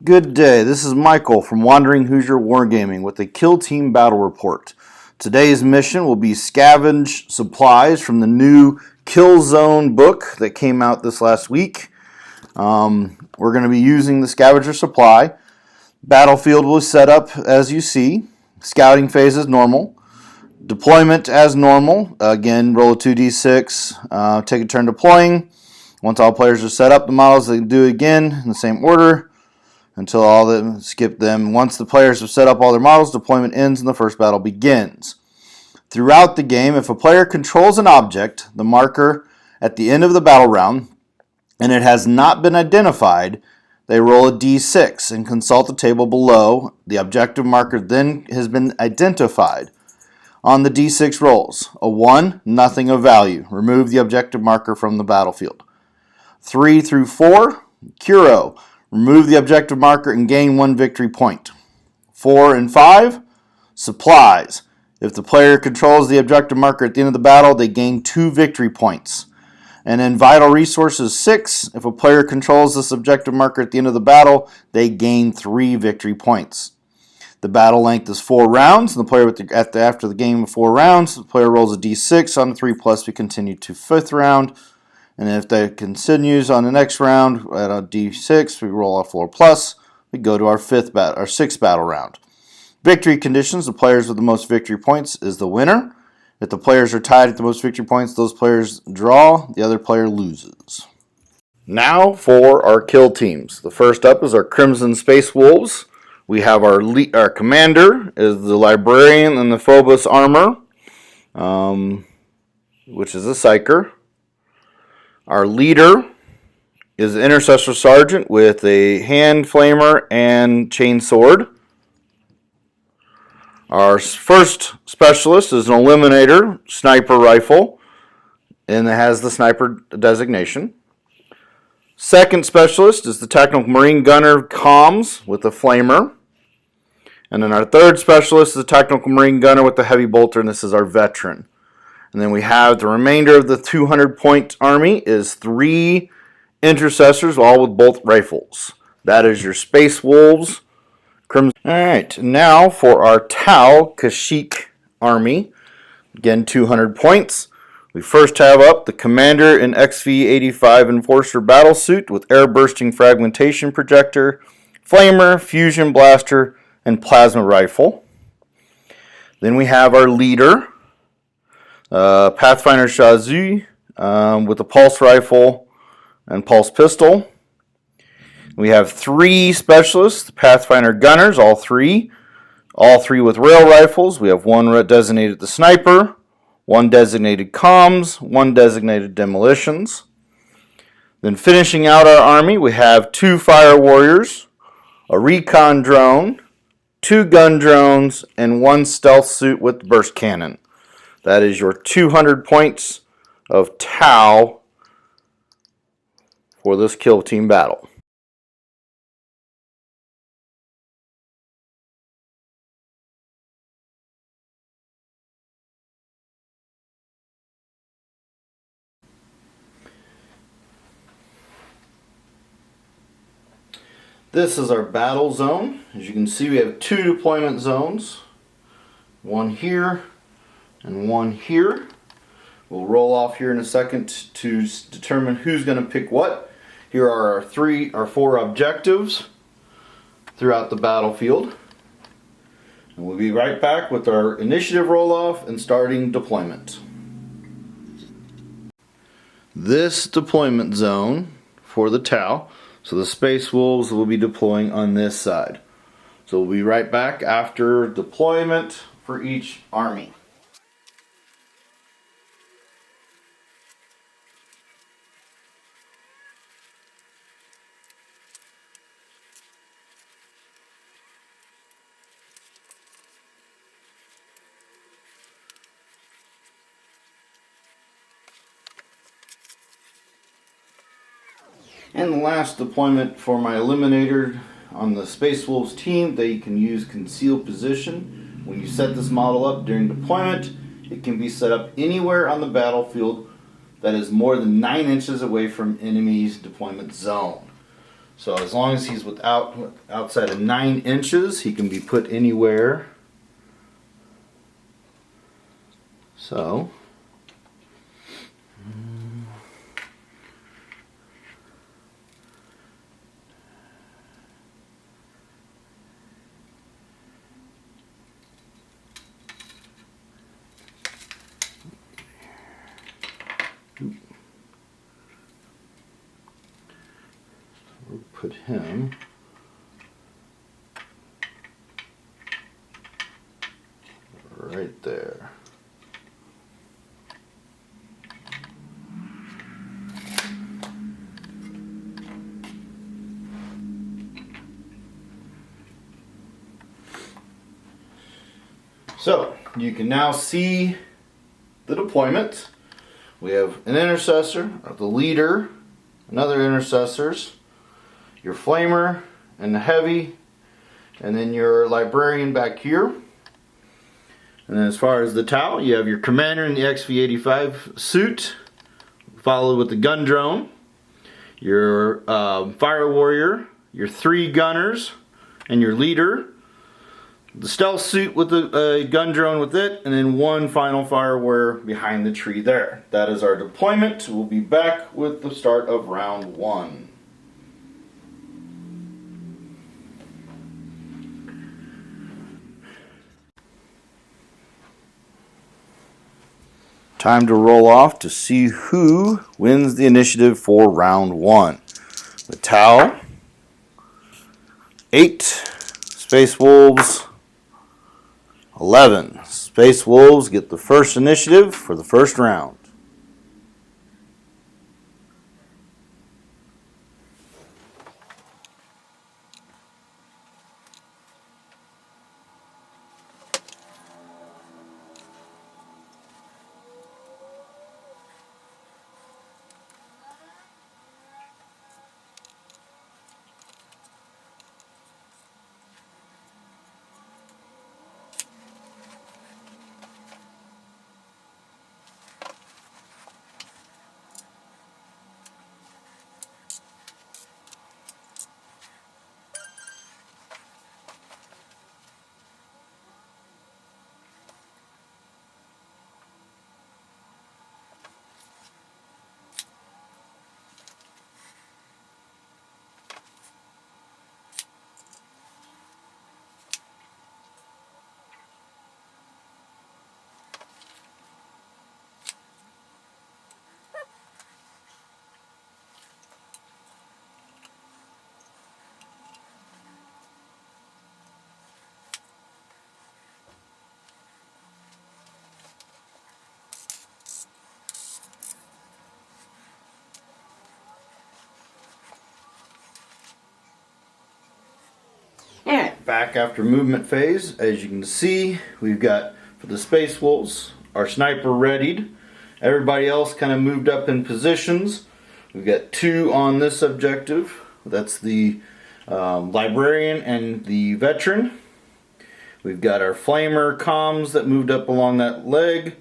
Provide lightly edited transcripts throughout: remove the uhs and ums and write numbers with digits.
Good day, this is Michael from Wandering Hoosier Wargaming with a Kill Team Battle Report. Today's mission will be Scavenge Supplies from the new Kill Zone book that came out this last week. We're going to be using the Scavenger Supply. Battlefield was set up as you see. Scouting phase is normal. Deployment as normal. Again, roll a 2d6, take a turn deploying. Once all players are set up, the models they do it again in the same order until all of them skip them. Once the players have set up all their models, deployment ends and the first battle begins. Throughout the game, if a player controls an object, the marker at the end of the battle round, and it has not been identified, they roll a d6 and consult the table below. The objective marker then has been identified. On the d6 rolls, a 1, nothing of value. Remove the objective marker from the battlefield. 3 through 4, Curo. Remove the objective marker and gain 1 victory point. 4 and 5, Supplies. If the player controls the objective marker at the end of the battle, they gain 2 victory points. And in Vital Resources 6, if a player controls this objective marker at the end of the battle, they gain 3 victory points. The battle length is 4 rounds, and the player after the game of 4 rounds, the player rolls a d6 on the 3+, we continue to 5th round. And if that continues on the next round at a d6, we roll a 4+, we go to our 6th battle round. Victory conditions, the players with the most victory points is the winner. If the players are tied at the most victory points, those players draw, the other player loses. Now for our kill teams. The first up is our Crimson Space Wolves. We have our commander is the Librarian in the Phobos armor, which is a Psyker. Our leader is the Intercessor Sergeant with a hand flamer and chain sword. Our first specialist is an Eliminator sniper rifle, and it has the sniper designation. Second specialist is the Technical Marine Gunner comms with a flamer. And then our third specialist is the Technical Marine Gunner with the heavy bolter, and this is our veteran. And then we have the remainder of the 200-point army is 3 Intercessors, all with bolt rifles. That is your Space Wolves. Crimson. Alright, now for our Tau Kashyyyk Army. Again, 200 points. We first have up the Commander in XV-85 Enforcer Battlesuit with air-bursting fragmentation projector, flamer, fusion blaster, and plasma rifle. Then we have our leader, Pathfinder Shazui, with a pulse rifle and pulse pistol. We have 3 specialists, the Pathfinder Gunners, all three with rail rifles. We have 1 designated the sniper, 1 designated comms, 1 designated demolitions. Then finishing out our army, we have 2 fire warriors, a recon drone, 2 gun drones, and 1 stealth suit with burst cannon. That is your 200 points of Tau for this kill team battle. This is our battle zone. As you can see, we have 2 deployment zones. 1 here and 1 here. We'll roll off here in a second to determine who's going to pick what. Here are our 4 objectives throughout the battlefield. And we'll be right back with our initiative roll-off and starting deployment. This deployment zone for the Tau, so the Space Wolves will be deploying on this side. So we'll be right back after deployment for each army. And the last deployment for my Eliminator on the Space Wolves team, they can use Concealed Position. When you set this model up during deployment, it can be set up anywhere on the battlefield that is more than 9 inches away from enemy's deployment zone. So as long as he's outside of 9 inches, he can be put anywhere. So we'll put him right there. So you can now see the deployment. We have an intercessor, the leader, another intercessors, your flamer and the heavy, and then your librarian back here. And then as far as the Tau, you have your commander in the XV-85 suit, followed with the gun drone, your fire warrior, your 3 gunners, and your leader, the stealth suit with the gun drone with it, and then 1 final fire warrior behind the tree there. That is our deployment. We'll be back with the start of round 1. Time to roll off to see who wins the initiative for round 1. The Tau, 8, Space Wolves, 11. Space Wolves get the first initiative for the first round. Back after movement phase, as you can see, we've got, for the Space Wolves, our sniper readied. Everybody else kind of moved up in positions. We've got 2 on this objective. That's the librarian and the veteran. We've got our flamer comms that moved up along that leg.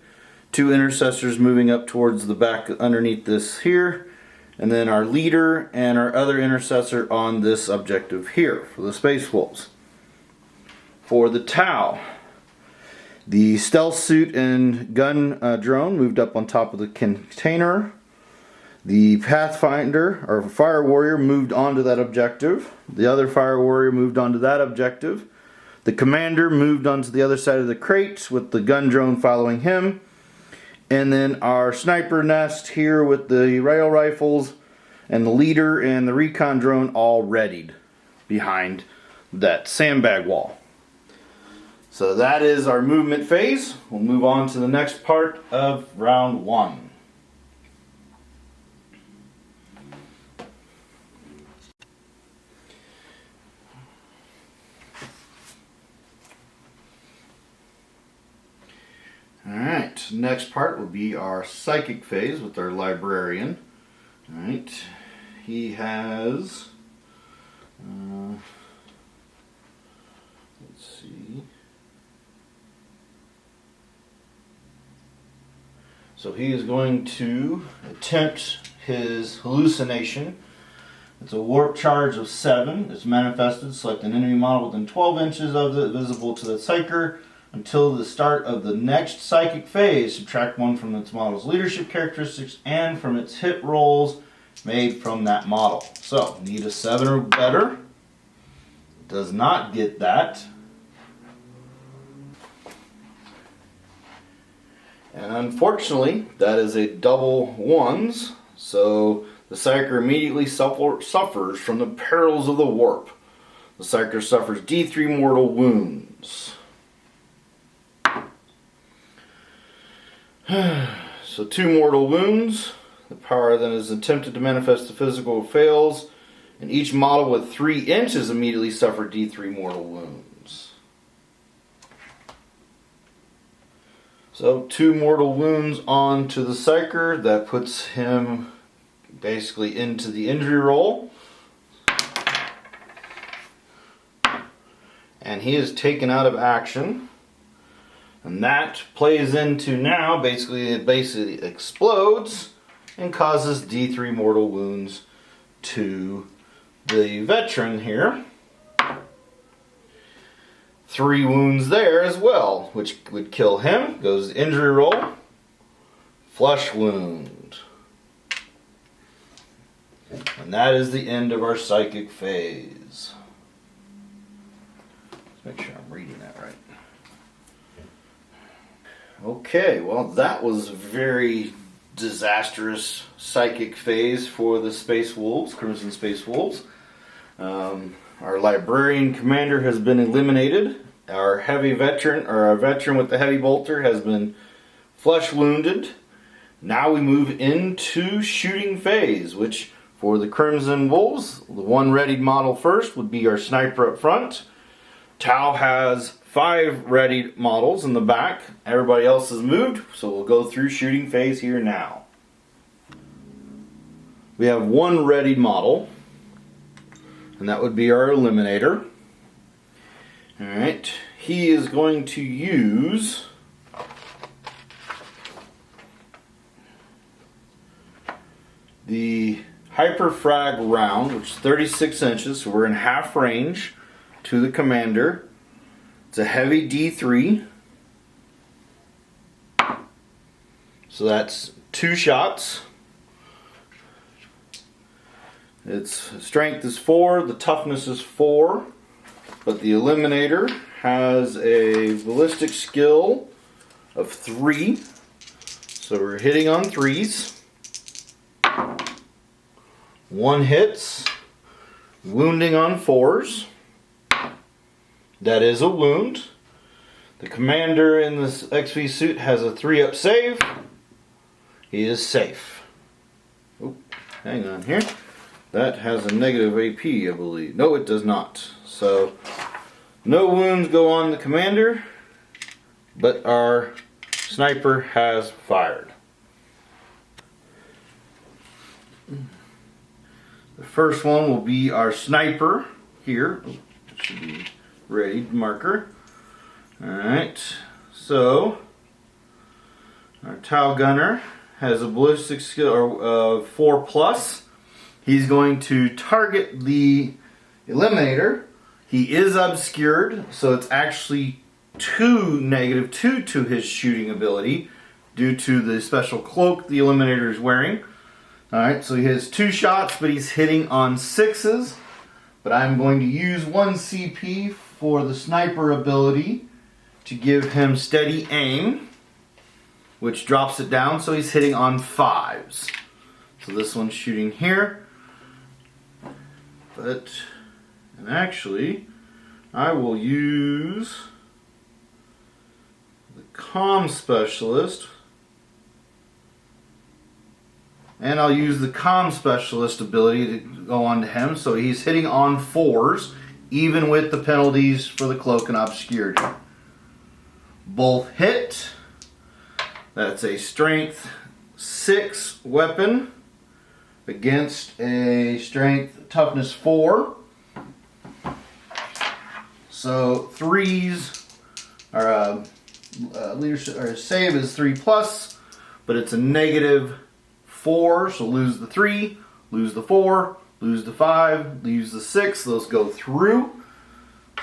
2 intercessors moving up towards the back underneath this here. And then our leader and our other intercessor on this objective here for the Space Wolves. For the Tau, the stealth suit and gun drone moved up on top of the container. The Pathfinder, or Fire Warrior, moved onto that objective. The other Fire Warrior moved onto that objective. The Commander moved onto the other side of the crate with the gun drone following him. And then our sniper nest here with the rail rifles and the leader and the recon drone all readied behind that sandbag wall. So that is our movement phase. We'll move on to the next part of round 1. Alright, next part will be our psychic phase with our librarian. Alright, he has, let's see. So he is going to attempt his hallucination It's a warp charge of 7. It's manifested. Select an enemy model within 12 inches of it, visible to the psyker. Until the start of the next psychic phase, subtract 1 from its model's leadership characteristics and from its hit rolls made from that model. So, need a 7 or better. Does not get that. And unfortunately, that is a double 1s. So, the psyker immediately suffers from the perils of the warp. The psyker suffers D3 mortal wounds. So 2 mortal wounds. The power then is attempted to manifest the physical fails. And each model with 3 inches immediately suffer D3 mortal wounds. So 2 mortal wounds onto the psyker. That puts him basically into the injury roll. And he is taken out of action. And that plays into now, it basically explodes and causes D3 mortal wounds to the veteran here. 3 wounds there as well, which would kill him. Goes injury roll. Flesh wound. And that is the end of our psychic phase. Let's make sure I'm reading that right. Okay, well that was a very disastrous psychic phase for the Space Wolves, Crimson Space Wolves. Our librarian commander has been eliminated. Our heavy veteran, or our veteran with the heavy bolter, has been flesh wounded. Now we move into shooting phase, which for the Crimson Wolves, the one readied model first would be our sniper up front. Tau has 5 readied models in the back. Everybody else has moved, so we'll go through shooting phase here now. We have 1 readied model, and that would be our Eliminator. Alright, he is going to use the Hyperfrag round, which is 36 inches, so we're in half range to the commander. It's a heavy D3. So that's 2 shots. Its strength is 4, the toughness is 4, but the Eliminator has a ballistic skill of 3. So we're hitting on 3s. 1 hits, wounding on 4s. That is a wound. The commander in this XV suit has a 3-up save. He is safe. Oh, hang on here. That has a negative AP, I believe. No, it does not. So, no wounds go on the commander, but our sniper has fired. The first one will be our sniper here. Oh, it should be ready marker. Alright, so our Tau gunner has a ballistic skill of 4+. He's going to target the Eliminator. He is obscured, so it's actually -2 to his shooting ability due to the special cloak the Eliminator is wearing. Alright, so he has 2 shots, but he's hitting on 6s. But I'm going to use 1 CP for the sniper ability to give him steady aim, which drops it down, so he's hitting on 5s. So this one's shooting here. And actually, I will use the comm specialist. And I'll use the comm specialist ability to go on to him. So he's hitting on 4s, even with the penalties for the cloak and obscurity. Both hit. That's a strength 6 weapon against a strength toughness 4. So 3s are leadership or save is 3+, but it's a -4, so lose the 3, lose the 4, lose the 5, lose the 6. Those go through.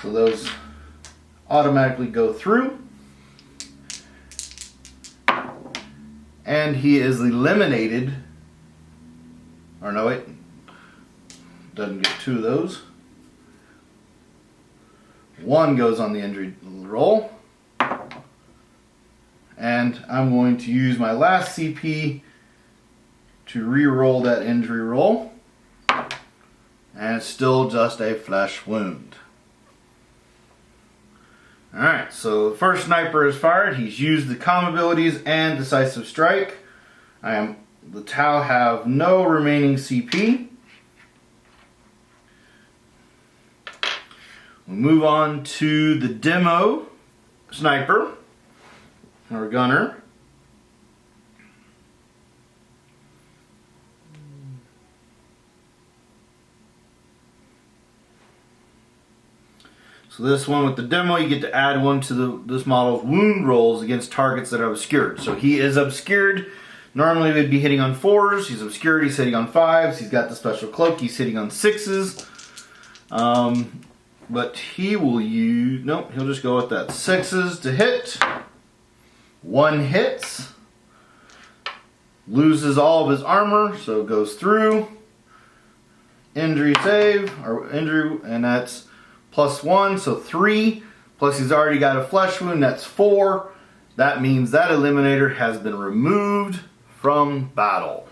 So those automatically go through. And he is eliminated. Or no, wait. Doesn't get 2 of those. 1 goes on the injury roll. And I'm going to use my last CP to re-roll that injury roll. And it's still just a flesh wound. Alright, so the first sniper is fired. He's used the calm abilities and decisive strike. The Tau have no remaining CP. We move on to the demo sniper, or gunner. So this one with the demo, you get to add 1 to this model's wound rolls against targets that are obscured. So he is obscured. Normally we'd be hitting on 4s. He's obscured. He's hitting on 5s. He's got the special cloak. He's hitting on 6s. But he will use... Nope, he'll just go with that. 6s to hit. 1 hits. Loses all of his armor, so it goes through. Injury save, or injury, and that's +1, so 3. Plus he's already got a flesh wound, that's 4. That means that eliminator has been removed from battle.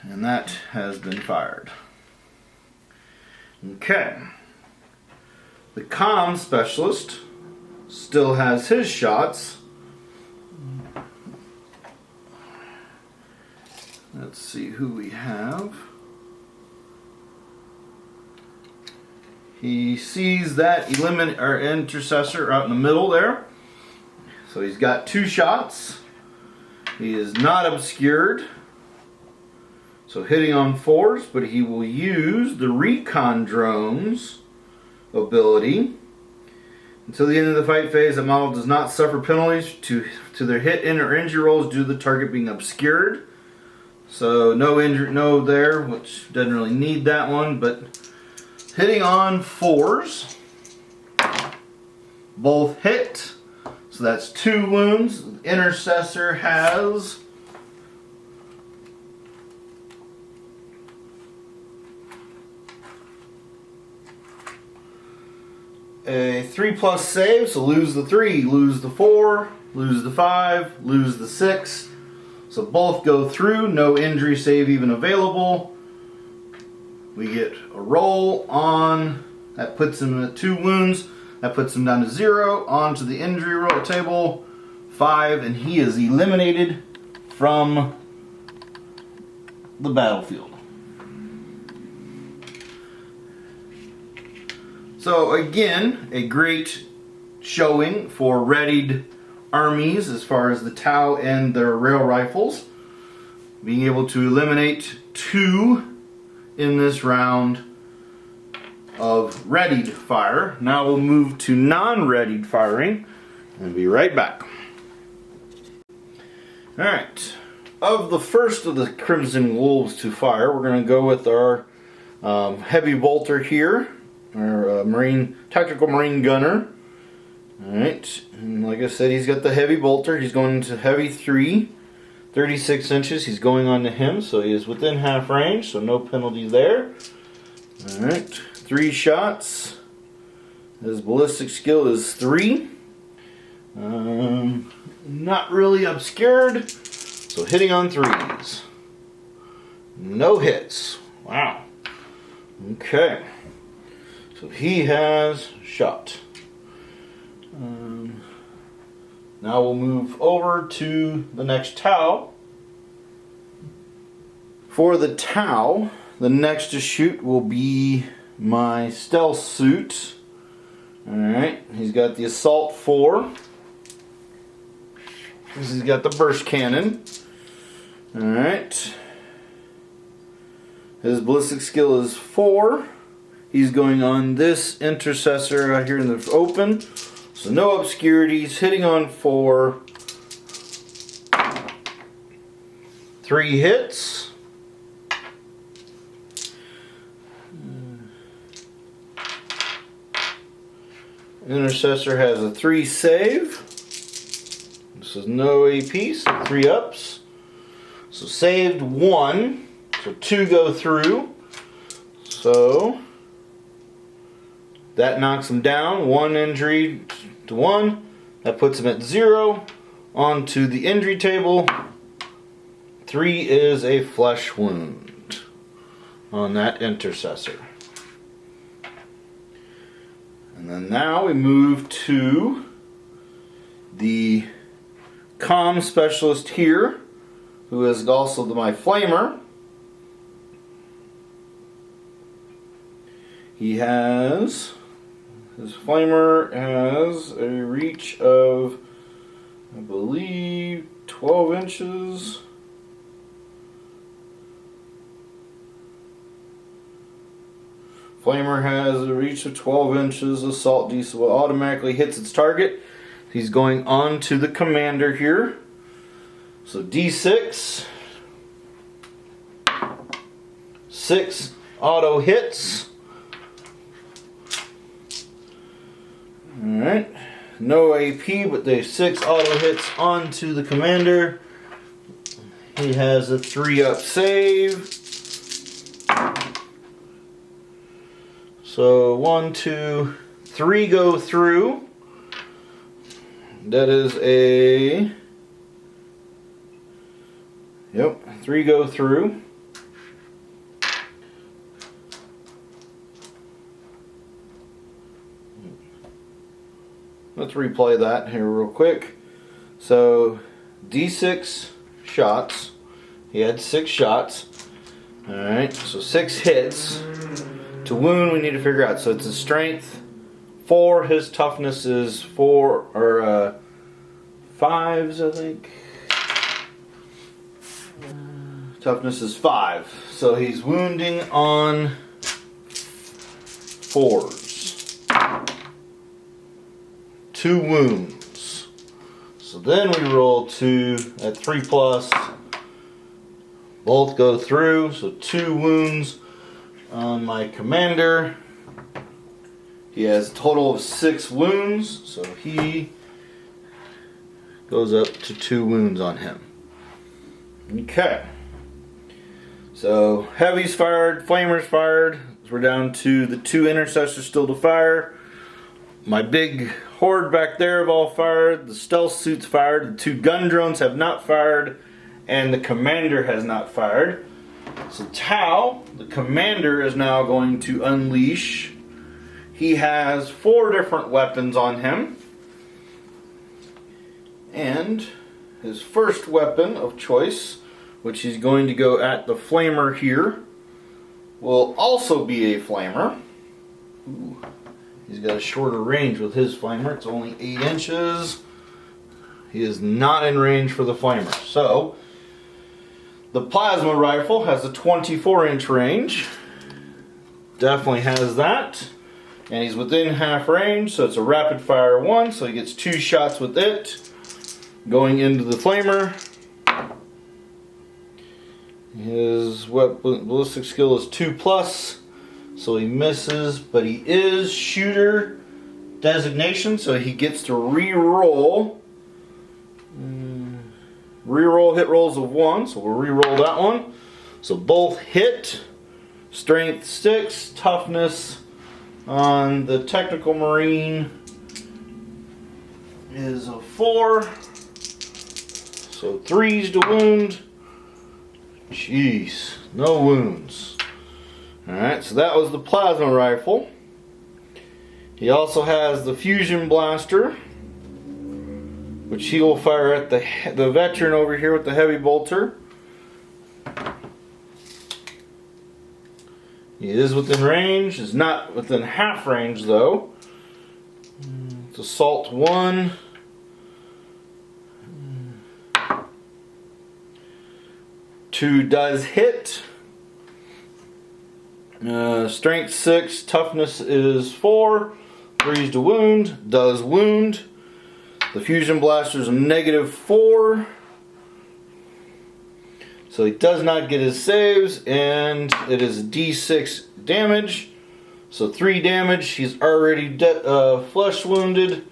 And that has been fired. Okay. The comm specialist still has his shots. Let's see who we have. He sees that intercessor out in the middle there. So he's got 2 shots. He is not obscured. So hitting on 4s, but he will use the recon drones ability. Until the end of the fight phase, the model does not suffer penalties to their hit or injury rolls due to the target being obscured. So no injury, no there, which doesn't really need that one, but hitting on 4s, both hit, so that's 2 wounds. The intercessor has a 3+ save, so lose the 3, lose the 4, lose the 5, lose the 6. So both go through, no injury save even available. We get a roll on, that puts him at 2 wounds, that puts him down to 0, onto the injury roll table, 5, and he is eliminated from the battlefield. So again, a great showing for readied armies as far as the Tau and their rail rifles. Being able to eliminate 2 in this round of readied fire. Now we'll move to non-readied firing and be right back. Alright, of the first of the Crimson Wolves to fire, we're going to go with our heavy bolter here, our tactical marine gunner. Alright, and like I said, he's got the heavy bolter. He's going into heavy 3, 36 inches. He's going on to him, so he is within half range, so no penalty there. Alright, 3 shots. His ballistic skill is 3. Not really obscured, so hitting on 3s. No hits. Wow. Okay, so he has shot. Now we'll move over to the next Tau. For the Tau, the next to shoot will be my stealth suit. Alright, he's got the assault 4. He's got the burst cannon. Alright. His ballistic skill is 4. He's going on this intercessor out here in the open. So no obscurities, hitting on 4. 3 hits. Intercessor has a 3 save. This is no AP, so 3 ups. So saved 1. So 2 go through. So that knocks him down. 1 injury to 1. That puts him at 0. Onto the injury table. 3 is a flesh wound on that Intercessor. And then now we move to the comm specialist here, who is also my flamer. His flamer has a reach of, I believe, 12 inches. Flamer has a reach of 12 inches. Assault diesel automatically hits its target. He's going on to the commander here. So D6. 6 auto hits. Alright. No AP, but they 6 auto hits onto the commander. He has a 3-up save. So 1, 2, 3 go through. That is a... Yep, 3 go through. Let's replay that here real quick. So D6 shots. He had 6 shots. Alright, so 6 hits. To wound, we need to figure out. So it's a strength 4. His toughness is 4 or 5s, I think. Toughness is 5. So he's wounding on 4s. 2 wounds. So then we roll 2 at 3+. Both go through. So 2 wounds on my commander. He has a total of 6 wounds, so he goes up to 2 wounds on him. Okay. So heavy's fired, flamer's fired. So we're down to the 2 intercessors still to fire. My big horde back there have all fired. The stealth suit's fired. The 2 gun drones have not fired, and the commander has not fired. So Tau, the commander, is now going to unleash. He has 4 different weapons on him. And his first weapon of choice, which he's going to go at the flamer here, will also be a flamer. Ooh, he's got a shorter range with his flamer. It's only 8 inches. He is not in range for the flamer. So the plasma rifle has a 24-inch range. Definitely has that. And he's within half range, so it's a rapid fire 1, so he gets 2 shots with it. Going into the flamer. His weapon ballistic skill is 2+, so he misses, but he is shooter designation, so he gets to re-roll. Reroll hit rolls of 1, so we'll re-roll that one. So both hit. Strength 6, toughness on the technical marine is a 4. So 3s to wound. Jeez, no wounds. Alright, so that was the plasma rifle. He also has the fusion blaster, which he will fire at the veteran over here with the heavy bolter. He is within range. Is not within half range though. It's assault 1. Two does hit. Strength 6, toughness is 4. 3s to wound, does wound. The fusion blaster's a -4. So he does not get his saves, and it is D6 damage. So 3 damage. He's already flesh wounded.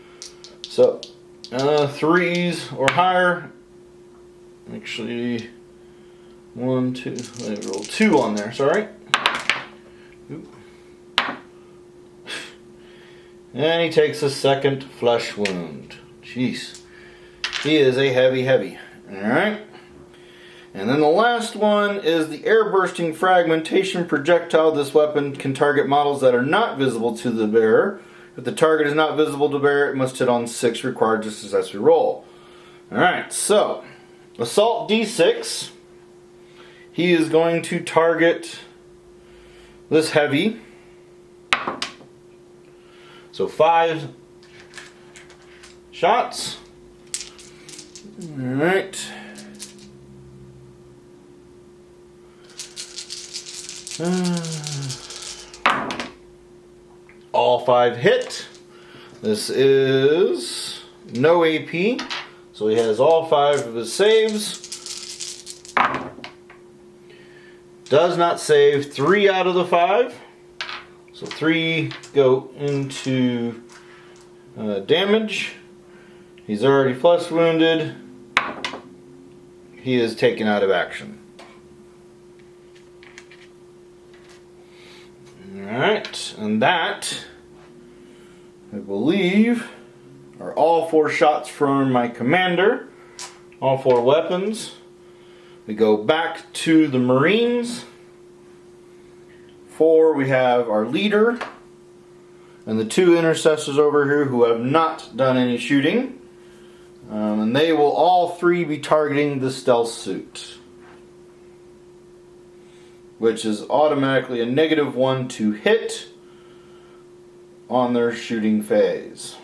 So 3s or higher. Actually, 1, 2. Let me roll 2 on there. Sorry. Oop. And he takes a second flesh wound. Jeez. He is a heavy. Alright. And then the last one is the air-bursting fragmentation projectile. This weapon can target models that are not visible to the bearer. If the target is not visible to bearer, it must hit on 6 required just as we roll. Alright, so Assault D6. He is going to target this heavy. So 5 shots. Alright. All 5 hit. This is no AP, so he has all 5 of his saves. Does not save 3 out of the 5, so 3 go into damage. He's already flesh wounded. He is taken out of action. Alright, and that, I believe, are all 4 shots from my commander. All 4 weapons. We go back to the Marines. 4, we have our leader. And the 2 intercessors over here who have not done any shooting. And they will all 3 be targeting the stealth suit, which is automatically a -1 to hit on their shooting phase.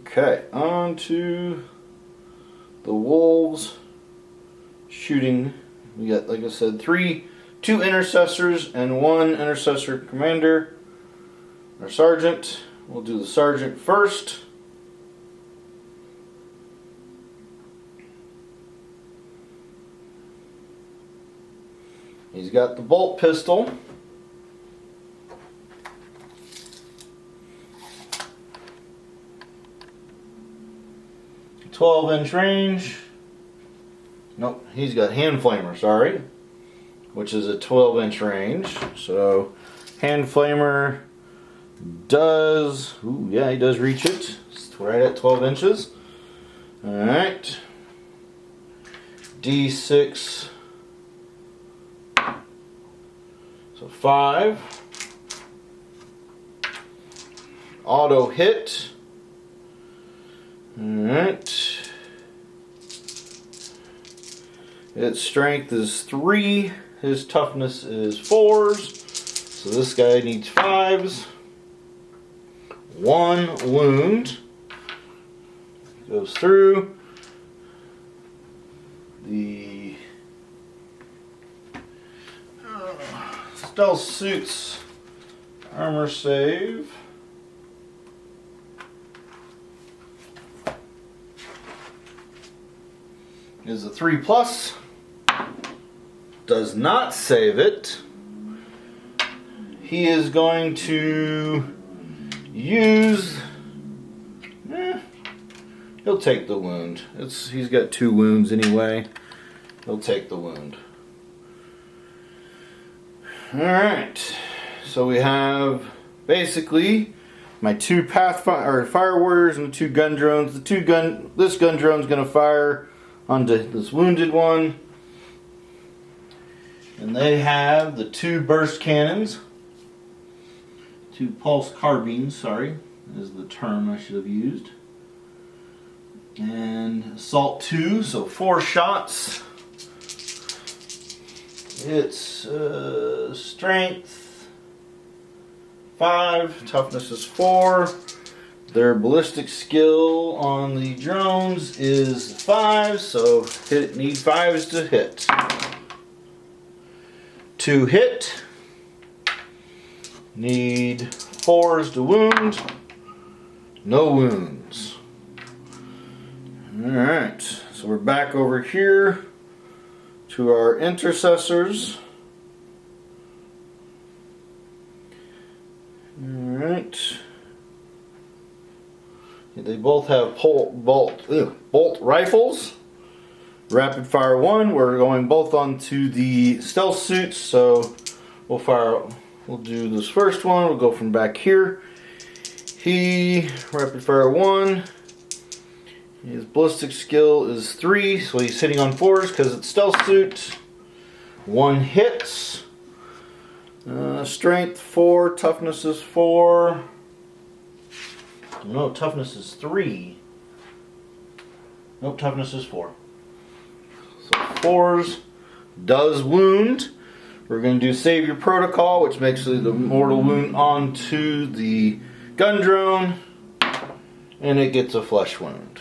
Okay, on to the wolves shooting. We got, like I said, 2 intercessors and 1 intercessor commander or sergeant. We'll do the sergeant first. He's got the bolt pistol. .12-inch range. Nope, he's got hand flamer, sorry, which is a 12-inch range. So hand flamer does, ooh, yeah, he does reach it. It's right at 12 inches. Alright. D6. So 5. Auto hit. Alright. Its strength is 3. His toughness is 4s. So this guy needs 5s. 1 wound. Goes through. The stealth suit's armor save is a 3+. Does not save it. He is going to use. He'll take the wound. He's got 2 wounds anyway. He'll take the wound. Alright. So we have basically my 2 fire warriors and the 2 gun drones. This gun drone is going to fire onto this wounded one. And they have the 2 burst cannons. 2 pulse carbines, sorry, is the term I should have used. And assault 2, so 4 shots. It's strength 5, toughness is 4, Their ballistic skill on the drones is 5, so need 5s to hit. To hit, need 4s to wound, no wounds. Alright, so we're back over here to our Intercessors. Alright. They both have bolt rifles. Rapid fire 1. We're going both onto the stealth suits, so we'll do this first one. We'll go from back here. Rapid fire 1. His ballistic skill is 3, so he's hitting on 4s because it's stealth suit. 1 hits. Strength 4, toughness is 4. No, toughness is 3. Nope, toughness is 4. So 4s does wound. We're going to do save your protocol, which makes the mortal wound onto the gun drone, and it gets a flesh wound.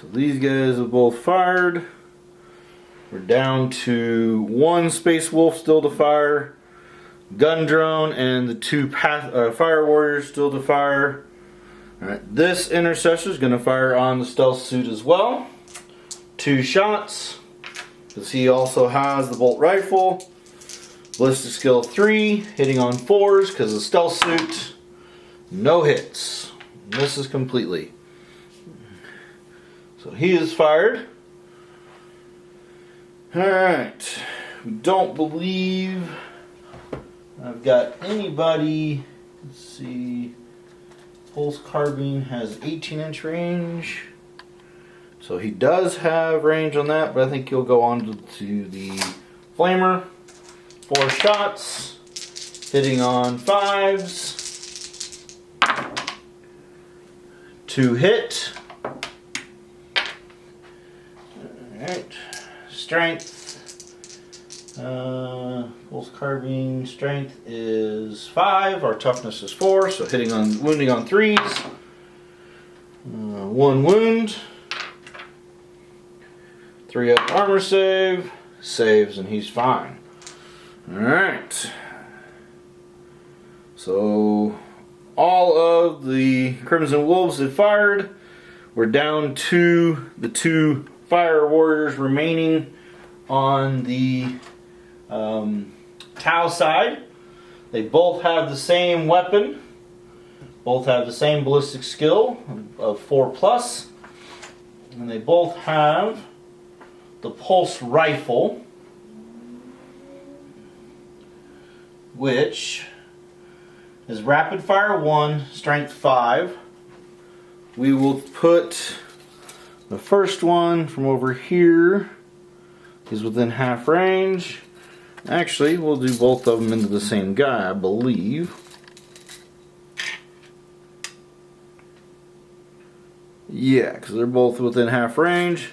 So these guys have both fired. We're down to 1 Space Wolf still to fire. Gun drone and the 2 fire warriors still to fire. Alright, this Intercessor is going to fire on the stealth suit as well. 2 shots, because he also has the bolt rifle. Ballistic skill 3, hitting on 4s because the stealth suit. No hits. Misses completely. So he is fired. Alright, we don't believe I've got anybody. Let's see. Pulse carbine has 18-inch range. So he does have range on that, but I think he'll go on to the flamer. 4 shots. Hitting on 5s. 2 hit. Alright. Strength. Pulse carbine strength is 5. Our toughness is 4. So wounding on 3s. 1 wound. 3 up armor save. Saves and he's fine. Alright. So all of the Crimson Wolves have fired. We're down to the 2 fire warriors remaining on the Tau side. They both have the same weapon. Both have the same ballistic skill of 4+. And they both have the pulse rifle, which is rapid fire 1, strength 5. We will put the first one from over here. He's within half range. Actually, we'll do both of them into the same guy, I believe. Yeah, because they're both within half range.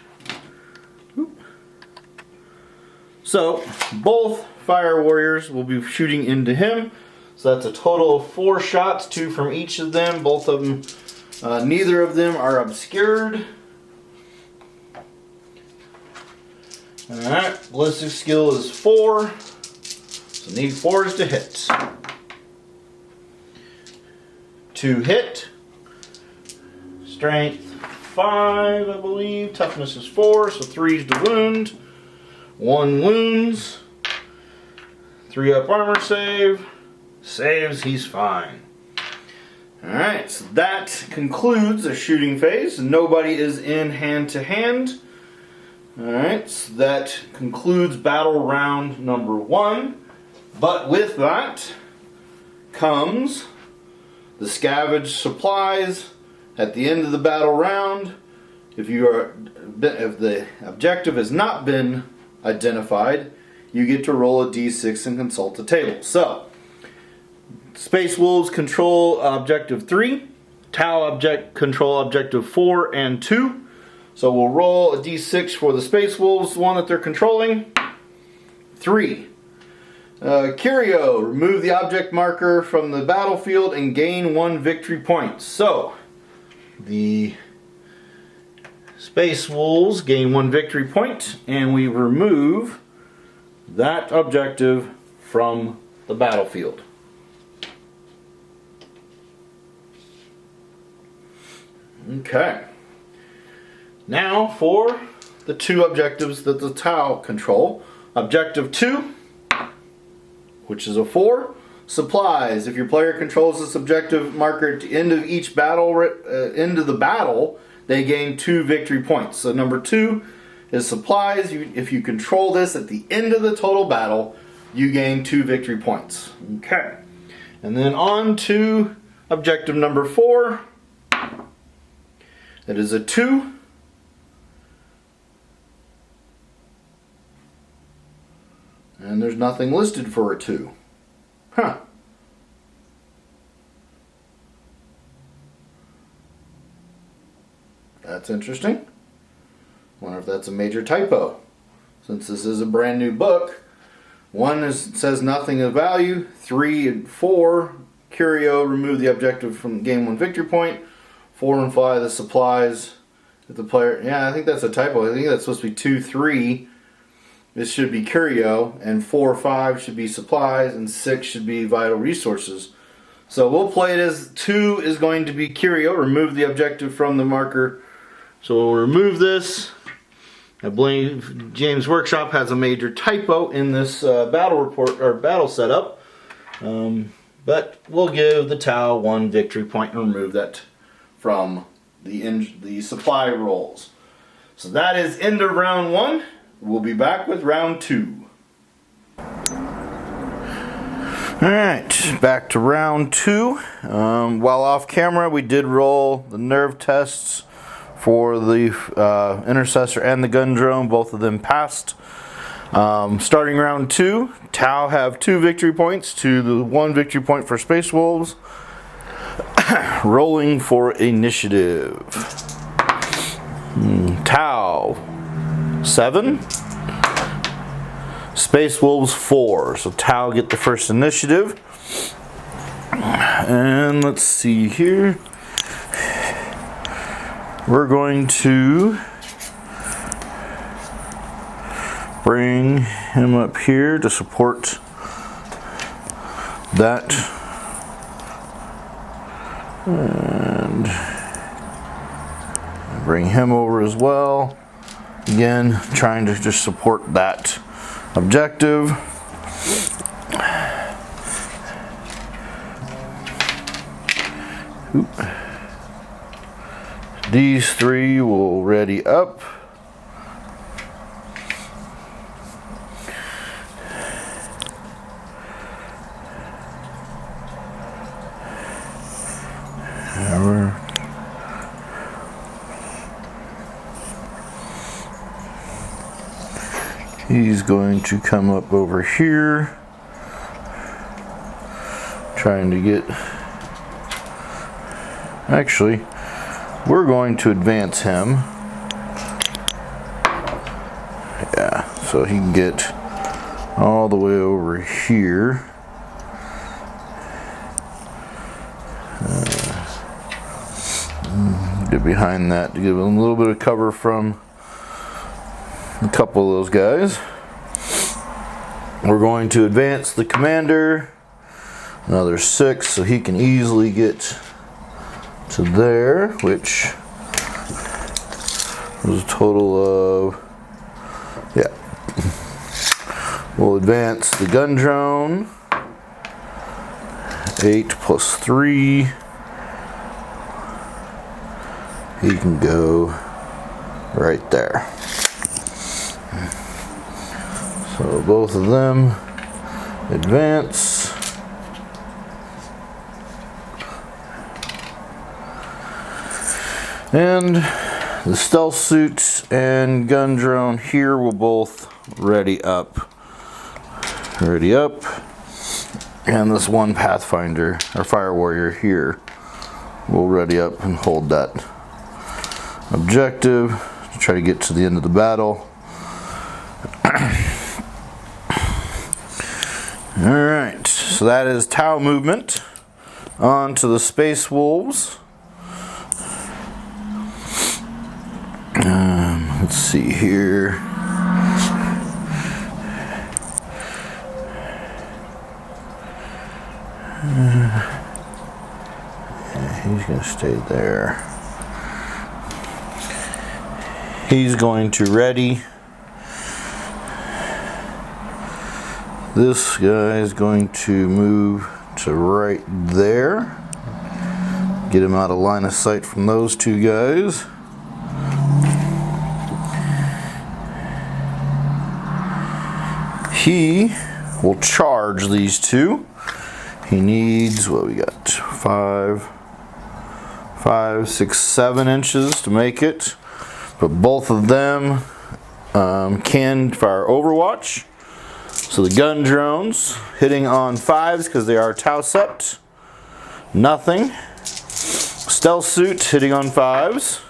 So, both fire warriors will be shooting into him. So that's a total of 4 shots, 2 from each of them. Both of them, neither of them are obscured. Alright, ballistic skill is 4. So need 4s to hit. 2 hit. Strength 5, I believe. Toughness is 4, so 3s to wound. 1 wounds. 3 up armor save. Saves, he's fine. Alright, so that concludes the shooting phase. Nobody is in hand to hand. Alright, so that concludes battle round number 1. But with that comes the Scavenge Supplies at the end of the battle round. If the objective has not been identified, you get to roll a d6 and consult the table. So, Space Wolves control objective 3, Tau control objective 4 and 2. So we'll roll a d6 for the Space Wolves, the one that they're controlling. 3. Curio, remove the object marker from the battlefield and gain 1 victory point. So, the Space Wolves gain 1 victory point, and we remove that objective from the battlefield. Okay. Now for the 2 objectives that the Tau control. Objective 2, which is a 4, supplies. If your player controls this objective marker at the end of each battle, they gain 2 victory points. So number 2 is supplies. If you control this at the end of the total battle, you gain 2 victory points. Okay. And then on to objective number 4. It is a 2. And there's nothing listed for a 2. Huh. That's interesting. Wonder if that's a major typo. Since this is a brand new book. 1 says nothing of value. 3 and 4, Curio, remove the objective from gain 1 victory point. 4 and 5, the supplies. If the player, yeah, I think that's a typo. I think that's supposed to be 2, 3. This should be Curio, and 4, 5 should be supplies, and 6 should be vital resources. So we'll play it as 2 is going to be Curio, remove the objective from the marker. So we'll remove this. I believe James Workshop has a major typo in this battle report or battle setup. But we'll give the Tau 1 victory point and remove that from the supply rolls. So that is end of round 1. We'll be back with round 2. Alright, back to round 2. While off camera, we did roll the nerve tests for the Intercessor and the gun drone. Both of them passed. Starting round 2, Tau have 2 victory points to the 1 victory point for Space Wolves. Rolling for initiative. Tau 7, Space Wolves 4. So Tau get the first initiative. And let's see here. We're going to bring him up here to support that. And bring him over as well. Again, trying to just support that objective. Oop. These 3 will ready up. He's going to come up over here, trying to get, actually, we're going to advance him. Yeah, so he can get all the way over here. Get behind that to give him a little bit of cover from a couple of those guys. We're going to advance the commander another 6 so he can easily get to there, which was a total of, yeah. We'll advance the gun drone. 8 plus 3. He can go right there. So both of them advance. And the stealth suits and gun drone here will both ready up. Ready up. And this one Pathfinder, or Fire Warrior here, will ready up and hold that objective to try to get to the end of the battle. Alright, so that is Tau movement. On to the Space Wolves. Let's see here. He's going to stay there. He's going to ready. This guy is going to move to right there. Get him out of line of sight from those two guys. He will charge these two. He needs, what we got, 5, 6, 7 inches to make it. But both of them can fire Overwatch. So the gun drones hitting on 5s because they are Tau sept. Nothing. Stealth suit hitting on 5s.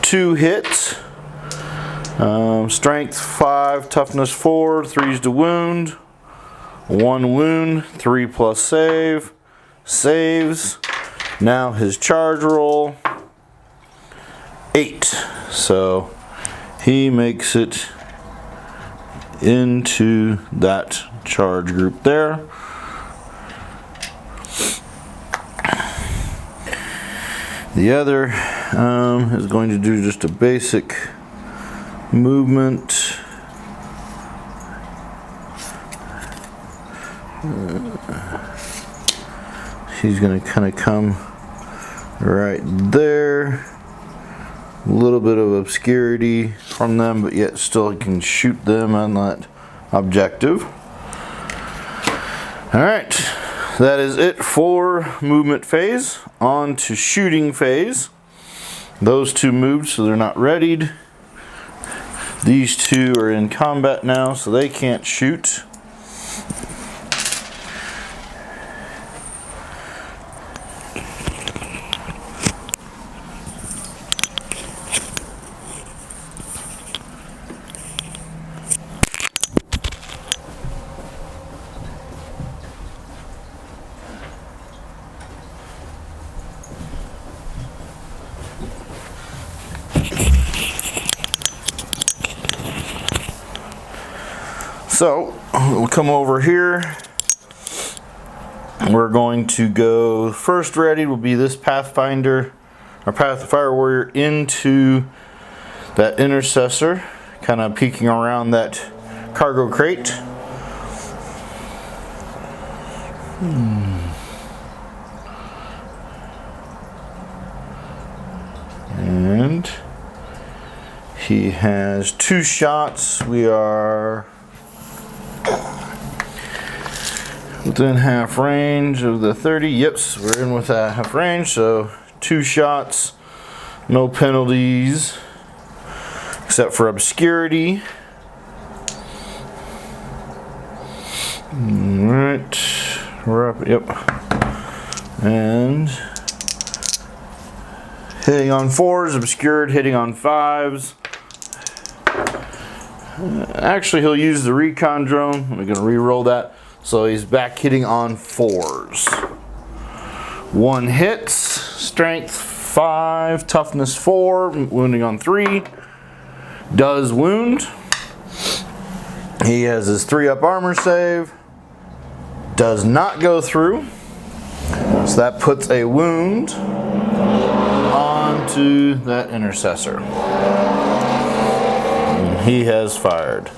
2 hits. Strength 5, toughness 4, 3s to wound. 1 wound, 3 plus save. Saves. Now his charge roll. 8. So he makes it into that charge group there. The other is going to do just a basic movement. He's going to kind of come right there. A little bit of obscurity from them, but yet still can shoot them on that objective. Alright, that is it for movement phase. On to shooting phase. Those two moved, so they're not readied. These two are in combat now, so they can't shoot. So we'll come over here. We're going to go first ready will be this Pathfinder or Fire Warrior into that Intercessor, kind of peeking around that cargo crate. And he has 2 shots. We are within half range of the 30. Yep, we're in with that half range, so 2 shots, no penalties except for obscurity. Alright, we're up, yep. And hitting on 4s, obscured, hitting on 5s. Actually, he'll use the recon drone. We're going to re-roll that. So he's back hitting on 4s. 1 hits, strength 5, toughness 4, wounding on 3. Does wound. He has his 3-up armor save. Does not go through. So that puts a wound onto that Intercessor. And he has fired.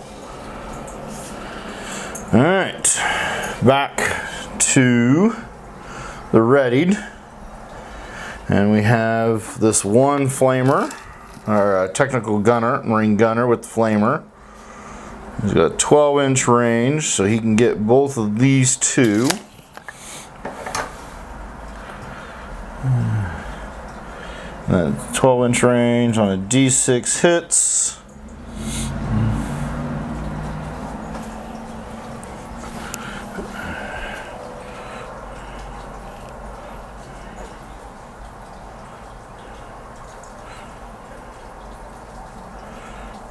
Alright, back to the readied, and we have this one flamer, or a technical gunner, marine gunner with the flamer. He's got a 12-inch range, so he can get both of these two. And 12-inch range on a D6 hits.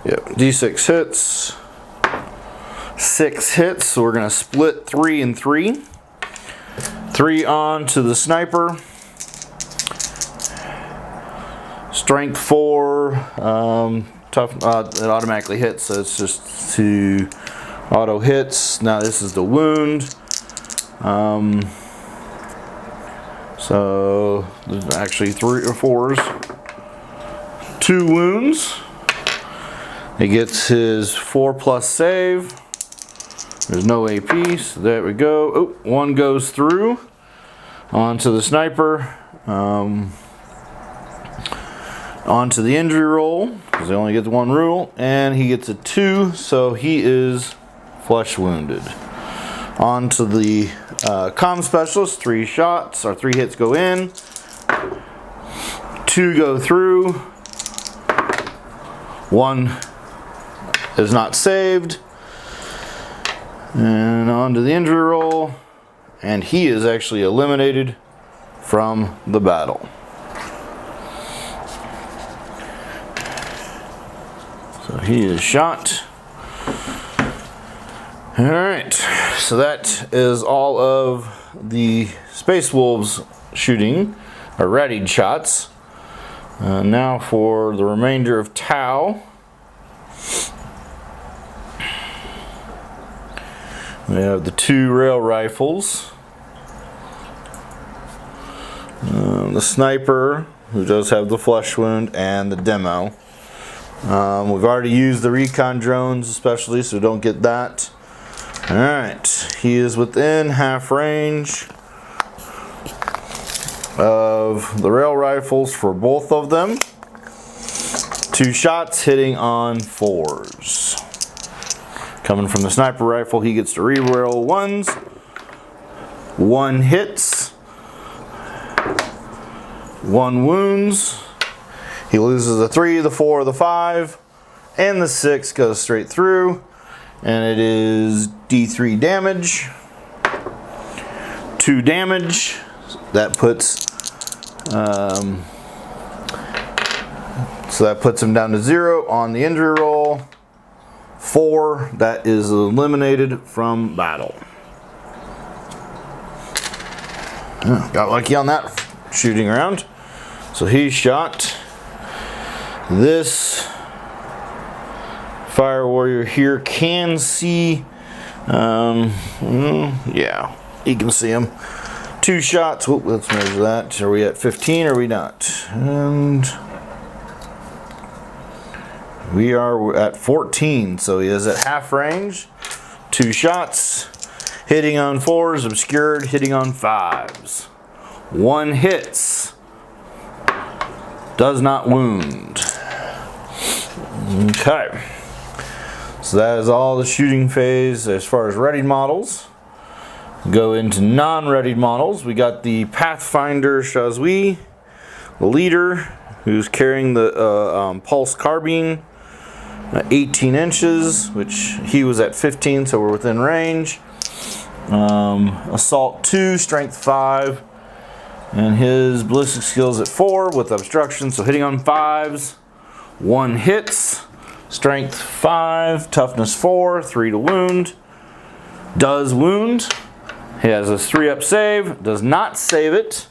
Yep, D6 hits. 6 hits, so we're going to split 3 and 3. 3 on to the sniper. Strength 4, tough. It automatically hits, so it's just 2 auto hits. Now this is the wound. So there's actually 3 or 4s. 2 wounds. He gets his 4+ save. There's no AP, so there we go. Oh, 1 goes through onto the sniper. Onto the injury roll, because they only get the 1 rule, and he gets a 2, so he is flesh wounded. Onto the comm specialist, 3 shots, or 3 hits go in, 2 go through, 1 is not saved, and onto the injury roll, and he is actually eliminated from the battle. So he is shot. Alright, so that is all of the Space Wolves shooting, or readied shots. Now for the remainder of Tau. We have the 2 rail rifles. The sniper, who does have the flesh wound, and the demo. We've already used the recon drones especially, so don't get that. Alright, he is within half range of the rail rifles for both of them. 2 shots hitting on 4s. Coming from the sniper rifle, he gets to re-roll 1s. 1 hits. 1 wounds. He loses the 3, the 4, the 5, and the 6 goes straight through, and it is D3 damage. 2 damage. That puts so that puts him down to 0 on the injury roll. 4, that is eliminated from battle. Got lucky on that shooting round. So he's shot. This fire warrior here can see, yeah, you can see him. 2 shots. Whoop, let's measure that. Are we at 15 or are we not? And we are at 14, so he is at half range. 2 shots, hitting on 4s, obscured, hitting on 5s. 1 hits, does not wound. Okay, so that is all the shooting phase as far as readied models. Go into non-readied models. We got the Pathfinder Kashyyyk, the leader, who's carrying the pulse carbine, 18 inches, which he was at 15, so we're within range. Assault 2, strength 5, and his ballistic skills at 4 with obstruction, so hitting on 5s. 1 hits, strength 5, toughness 4, 3 to wound. Does wound. He has a 3-up save, does not save it,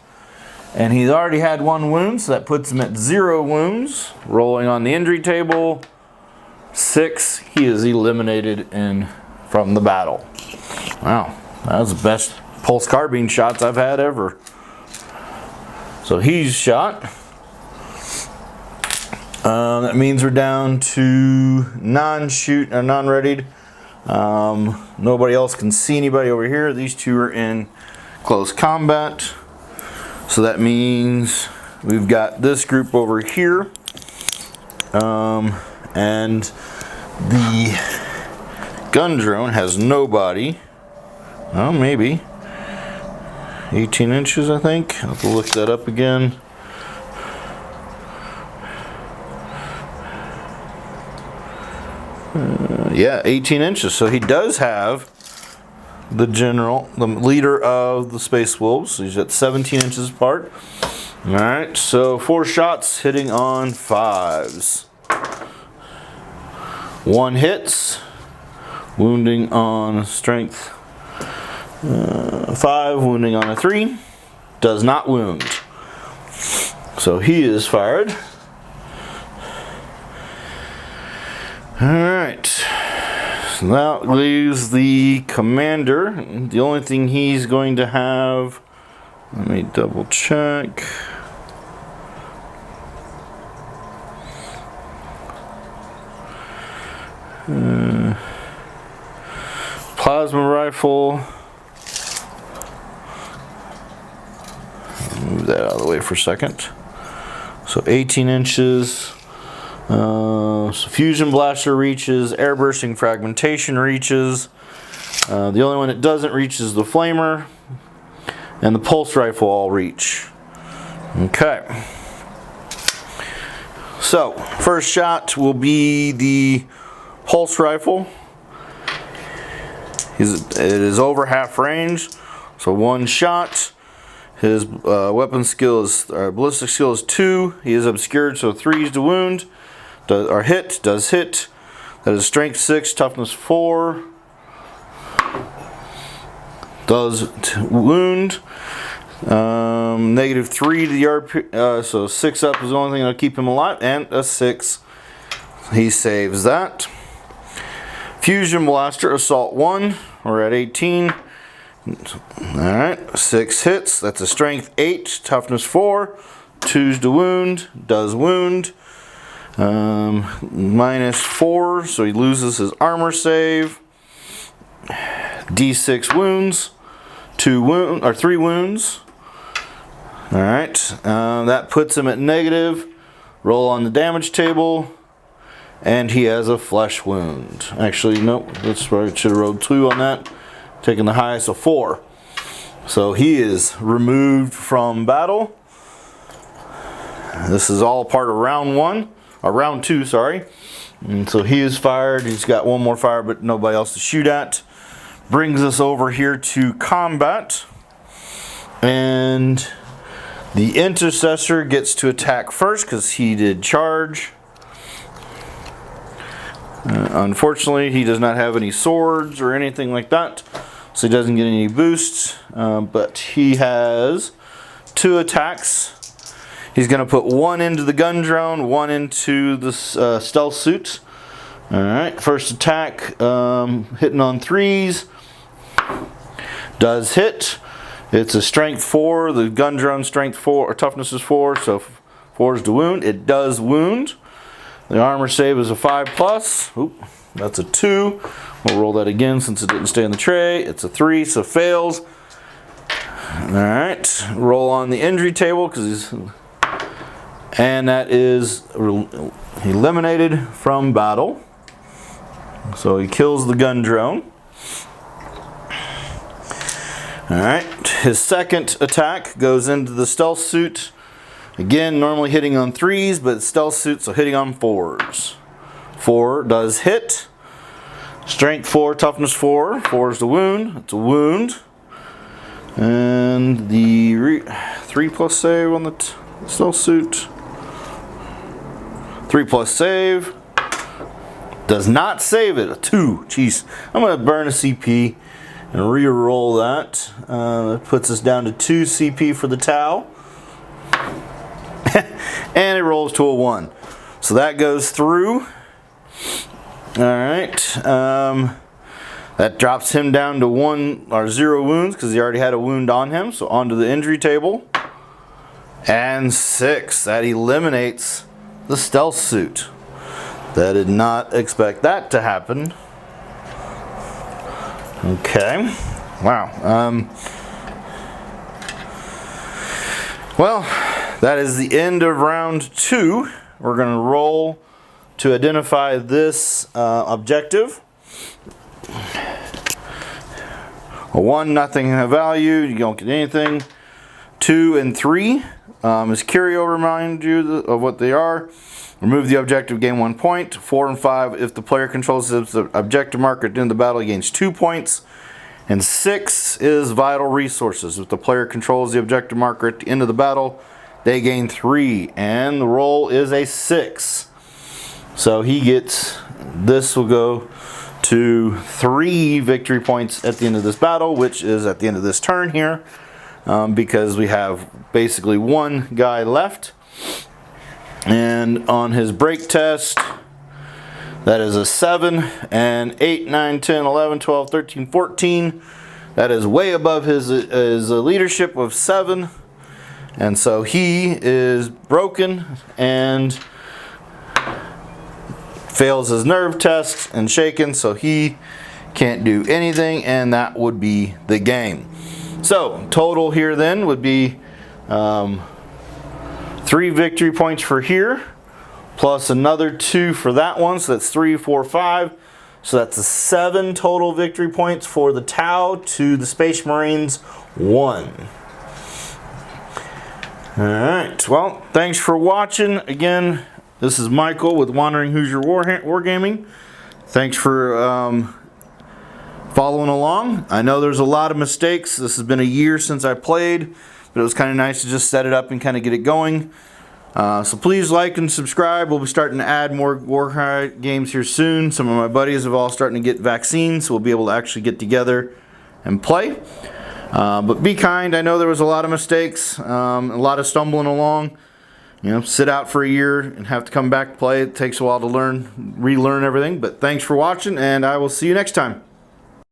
and he's already had 1 wound, so that puts him at 0 wounds. Rolling on the injury table, 6. He is eliminated from the battle. Wow, that was the best pulse carbine shots I've had ever. So he's shot. That means we're down to non-readied. Nobody else can see anybody over here. These 2 are in close combat. So that means we've got this group over here. And the gun drone has nobody. Oh, maybe. 18 inches, I think. I'll have to look that up again. Yeah, 18 inches. So he does have the leader of the Space Wolves. He's at 17 inches apart. All right, so 4 shots hitting on 5s. 1 hits, Wounding on strength 5, wounding on a 3. Does not wound. So he is fired. Alright. So that leaves the commander. The only thing he's going to have, let me double check. Plasma rifle. Move that out of the way for a second. So 18 inches. So fusion blaster reaches. Air bursting fragmentation reaches. The only one that doesn't reach is the flamer. And the pulse rifle all reach. Okay. So first shot will be the pulse rifle. It is over half range, so one shot. His weapon skill is ballistic skill is 2. He is obscured, so 3 is to wound. Does hit. That is strength 6, toughness 4. Does wound. Negative 3 to the RP, so 6 up is the only thing that'll keep him alive, and a 6. He saves that. Fusion blaster assault 1. We're at 18. Alright, 6 hits. That's a strength 8, toughness 4. 2's to wound. Does wound. Minus 4, so he loses his armor save. D6 wounds. 3 wounds. Alright, that puts him at negative. Roll on the damage table. And he has a flesh wound. Actually, nope, that's right. Should have rolled 2 on that. Taking the highest of 4. So he is removed from battle. This is all part of round 2, sorry. And so he is fired. He's got one more fire, but nobody else to shoot at. Brings us over here to combat. And the Intercessor gets to attack first because he did charge. Unfortunately, he does not have any swords or anything like that, so he doesn't get any boosts, but he has 2 attacks. He's going to put 1 into the gun drone, 1 into the stealth suit. Alright, first attack, hitting on 3s. Does hit. It's a strength 4, the gun drone strength 4, or toughness is 4, so 4 is to wound. It does wound. The armor save is a 5+. Oop, that's a 2. We'll roll that again since it didn't stay in the tray. It's a 3, so fails. Alright, roll on the injury table and that is eliminated from battle. So he kills the gun drone. Alright, his second attack goes into the stealth suit. Again, normally hitting on 3s, but stealth suit, so hitting on 4s. 4 does hit. Strength 4, toughness 4. 4 is the wound. It's a wound. And the 3+ save on the stealth suit. 3+ save. Does not save it. A 2. Jeez. I'm going to burn a CP and re-roll that. That puts us down to 2 CP for the Tau. And it rolls to a 1. So that goes through. Alright. That drops him down to 1 or 0 wounds because he already had a wound on him. So onto the injury table. And 6. That eliminates the stealth suit. I did not expect that to happen. Okay. Wow. Well, that is the end of round 2. We're going to roll to identify this objective. A 1, nothing of value. You don't get anything. 2 and 3 is carryover. Remind you of what they are. Remove the objective, gain 1 point. 4 and 5, if the player controls the objective marker at the end of the battle, he gains 2 points. And 6 is vital resources. If the player controls the objective marker at the end of the battle, they gain 3. And the roll is a 6. So he gets, this will go to 3 victory points at the end of this battle, which is at the end of this turn here, because we have basically 1 guy left. And on his break test, that is a 7, and 8, 9, 10, 11, 12, 13, 14. That is way above his leadership of 7. And so he is broken and fails his nerve test and shaken, so he can't do anything, and that would be the game. So total here then would be 3 victory points for here, plus another 2 for that one, so that's 3, 4, 5. So that's a 7 total victory points for the Tau to the Space Marines 1. Alright, well, thanks for watching. Again, this is Michael with Wandering Hoosier Wargaming. Thanks for following along. I know there's a lot of mistakes. This has been a year since I played, but it was kind of nice to just set it up and kind of get it going. So please like and subscribe. We'll be starting to add more Warcry games here soon. Some of my buddies have all starting to get vaccines, so we'll be able to actually get together and play. But be kind. I know there was a lot of mistakes, a lot of stumbling along. You know, sit out for a year and have to come back to play. It takes a while to relearn everything. But thanks for watching, and I will see you next time.